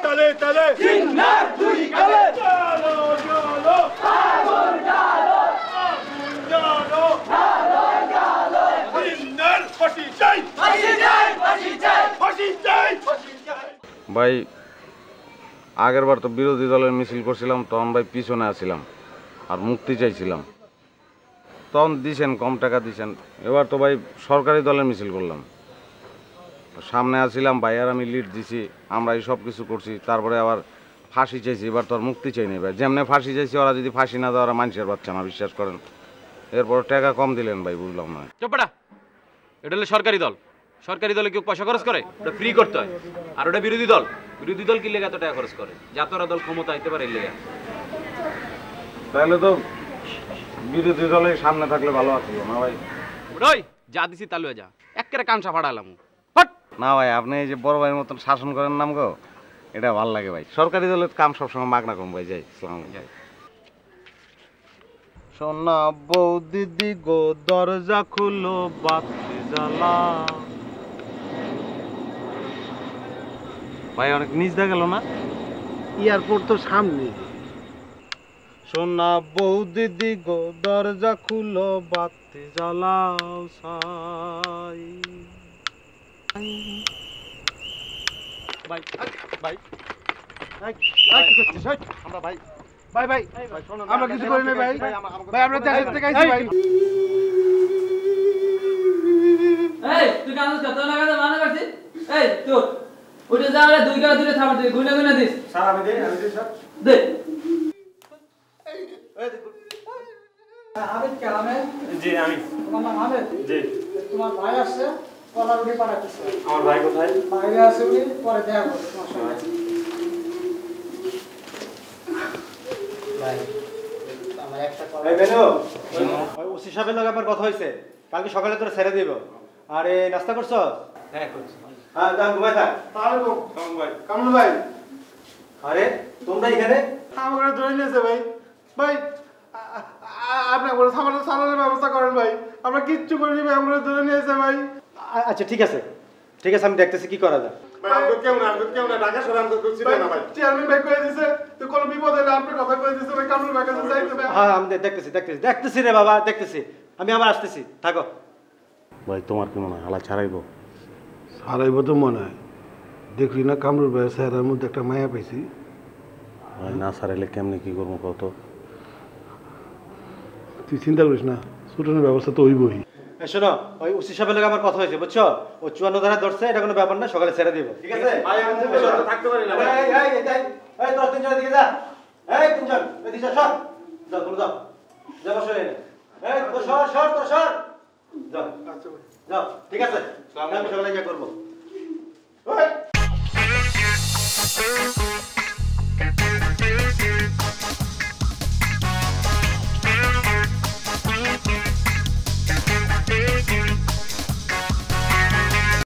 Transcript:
তালে তালে সিন্নার দুই গালে জানো জানো আগুন জ্বালো জানো জ্বালো জ্বালো সিন্নার ফাঁসি চাই ফাঁসি চাই ফাঁসি চাই ফাঁসি চাই ফাঁসি চাই। ভাই আগের বার তো বিরোধী দলের মিছিল করছিলাম, তখন ভাই পিছনে আসছিলাম আর মুক্তি চাইছিলাম, তখন দিছেন কম টাকা দিছেন। এবার তো ভাই সরকারি দলের মিছিল করলাম, সামনে আসছিলাম ভাই আর আমি লিড দিছি, আমরা এই সব কিছু করছি, তারপরে আবার ফাঁসি চাইছি। এবার তো আর মুক্তি চাই নি ভাই, যেমনি ফাঁসি চাইছি ওরা যদি ফাঁসি না দেয় ওরা মানুষের বাচ্চা না, বিশ্বাস করেন। এরপর টাকা কম দিলেন ভাই, বুঝলাম না। চোপড়া, এটা হলো সরকারি দল। সরকারি দলে কেউ পয়সা খরচ করে? ওটা ফ্রি করতে হয়। আর ওটা বিরোধী দল। বিরোধী দল কি লেগে এত টাকা খরচ করে? যাতরা দল ক্ষমতা আইতে পারে এই লেগে। তাহলে তো বিরোধী দলের সামনে থাকলে ভালো আছিল না ভাই। ওই যা দিছি তালুয়া যা, একেবারে কানসা ফাড়ালাম। না ভাই, আপনি এই যে বড় ভাইয়ের মতন শাসন করেন নাম গো, এটা ভালো লাগে ভাই। সরকারি দলের কাম সবসময় মাগনা কম ভাই। যাই যাই। সোনা বউ দিদি গো দরজা খুলো বাতি জ্বালা। ভাই অনেক নিচ দেখা গেল না? এয়ারপোর্ট তো সামনে। সোনা বউ দিদি গো দরজা খুলো বাতি জ্বালাও সাই। ভাই ভাই কি করছিস? আমরা ভাই ভাই ভাই আমরা কিছু করি না ভাই। ভাই আমরা দেশের থেকে আইছি ভাই। এই তুই কাগজ কত না কাগজ মানে করছিস? এই তোর উঠে যাওয়ারে দুই গালে দুটো থামা তুই গুনে গুনে দিস। স্যার আমি দেই স্যার। দে এই দেখুন। আবেদ কে আবেদ? জি আমি। তোমার নাম আবেদ? জি। তোমার ভাই আসছে কলা রুটি পাঠাতেছে। আমার ভাই কোথায়? বাইরে আছে উনি, পরে দেখা করবে তোমার সঙ্গে। ভাই আমার একটা এই বেনু ওই ওসি সাহেবের লগে আমার কথা হইছে, কালকে সকালে তোরা ছেড়ে দিব। আরে নাস্তা করছস? হ্যাঁ করছি। হ্যাঁ যান ঘুমাই থাক। আসসালামু আলাইকুম ভাই। কামরুল ভাই আরে তোমরা এখানে? আমাকে ধরে নিয়েছে ভাই। ভাই আপনি আমাদের সামান্য সালানের ব্যবস্থা করেন ভাই, আমরা কিচ্ছু করিনি ভাই, আমাকে ধরে নিয়েছে ভাই। আচ্ছা ঠিক আছে ঠিক আছে, আমি দেখতেছি কি করা যায়। ভাই আমাকে কেউ না ঢাকা শহরে আমাকে কিছু না ভাই। চেয়ারম্যান ভাই কয়ে দিয়েছে তো কোনো বিপদ হলে আপনার কথা কয়ে দিয়েছে ভাই, কামরুল ভাই কাছে যাইতে ভাই। হ্যাঁ আমি দেখতেছি রে বাবা, দেখতেছি। আমি আবার আসতেছি, থাকো। ভাই তোমার কি মনে হয় হালা ছাড়াইবো? হারাইব তো মনে হয়। দেখলি না কামরুল ভাই স্যারের মধ্যে একটা মায়া পাইছি। ভাই না ছাড়াইলে কেমনে কি করবো কত? তুই চিন্তা করিস না, ছুটানোর ব্যবস্থা তো হইবই। শোনো, ওই ওসি সাহেবের লগে আমার কথা হয়েছে বুঝছো, ও 54 ধারা ধরছে, এটা কোনো ব্যাপার না, সকালে ছেড়ে দিব, ঠিক আছে? ভাই আমি থাকতে পারি না ভাই। এই তোর তিনজন দিকে যা, এই তিনজন এদিকে যা, সর যাও, তোমরা যাও, যা বসো এখানে। এই তো সর যাও, যাও, ঠিক আছে, আমি সকালে গিয়ে করবো।